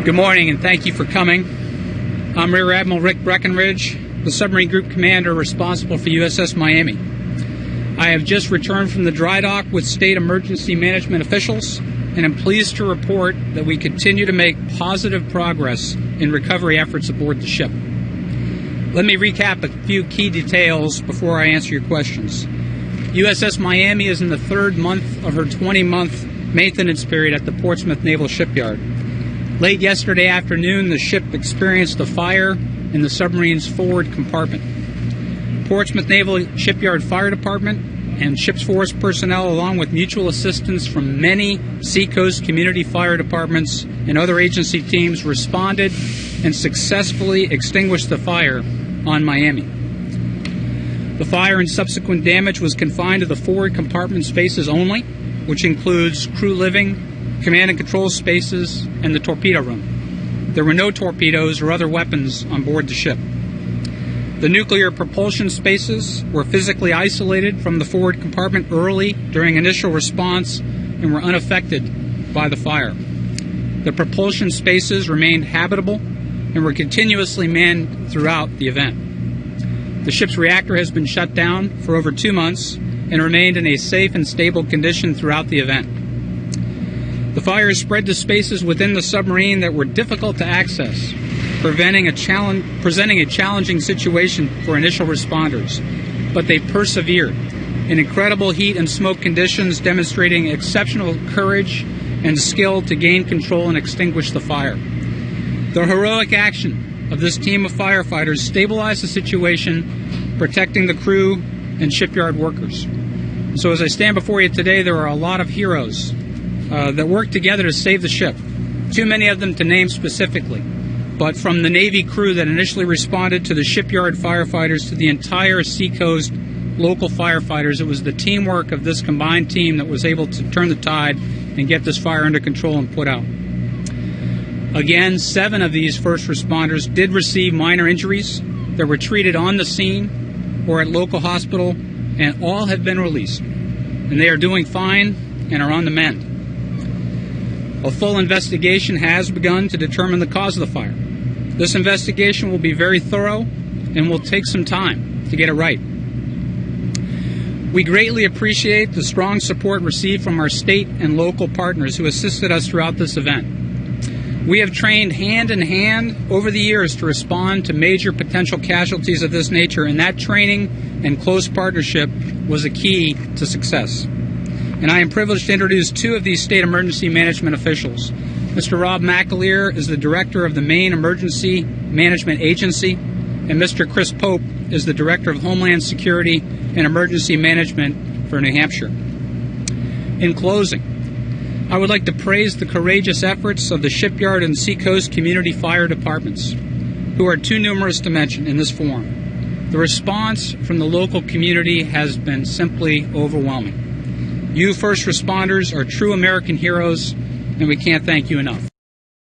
Good morning, and thank you for coming. I'm Rear Admiral Rick Breckenridge, the submarine group commander responsible for USS Miami. I have just returned from the dry dock with state emergency management officials, and I'm pleased to report that we continue to make positive progress in recovery efforts aboard the ship. Let me recap a few key details before I answer your questions. USS Miami is in the third month of her 20-month maintenance period at the Portsmouth Naval Shipyard. Late yesterday afternoon, the ship experienced a fire in the submarine's forward compartment. Portsmouth Naval Shipyard Fire Department and Ship's Force personnel, along with mutual assistance from many Seacoast community fire departments and other agency teams, responded and successfully extinguished the fire on Miami. The fire and subsequent damage was confined to the forward compartment spaces only, which includes crew living, command and control spaces, and the torpedo room. There were no torpedoes or other weapons on board the ship. The nuclear propulsion spaces were physically isolated from the forward compartment early during initial response and were unaffected by the fire. The propulsion spaces remained habitable and were continuously manned throughout the event. The ship's reactor has been shut down for over 2 months and remained in a safe and stable condition throughout the event. The fire spread to spaces within the submarine that were difficult to access, presenting a challenging situation for initial responders, but they persevered in incredible heat and smoke conditions, demonstrating exceptional courage and skill to gain control and extinguish the fire. The heroic action of this team of firefighters stabilized the situation, protecting the crew and shipyard workers. So as I stand before you today, there are a lot of heroes that worked together to save the ship. Too many of them to name specifically, but from the Navy crew that initially responded to the shipyard firefighters to the entire Seacoast local firefighters, it was the teamwork of this combined team that was able to turn the tide and get this fire under control and put out. Again, 7 of these first responders did receive minor injuries that were treated on the scene or at local hospital, and all have been released. And they are doing fine and are on the mend. A full investigation has begun to determine the cause of the fire. This investigation will be very thorough and will take some time to get it right. We greatly appreciate the strong support received from our state and local partners who assisted us throughout this event. We have trained hand in hand over the years to respond to major potential casualties of this nature, and that training and close partnership was a key to success. And I am privileged to introduce 2 of these state emergency management officials. Mr. Rob McAleer is the director of the Maine Emergency Management Agency, and Mr. Chris Pope is the director of Homeland Security and Emergency Management for New Hampshire. In closing, I would like to praise the courageous efforts of the shipyard and Seacoast community fire departments, who are too numerous to mention in this forum. The response from the local community has been simply overwhelming. You first responders are true American heroes, and we can't thank you enough.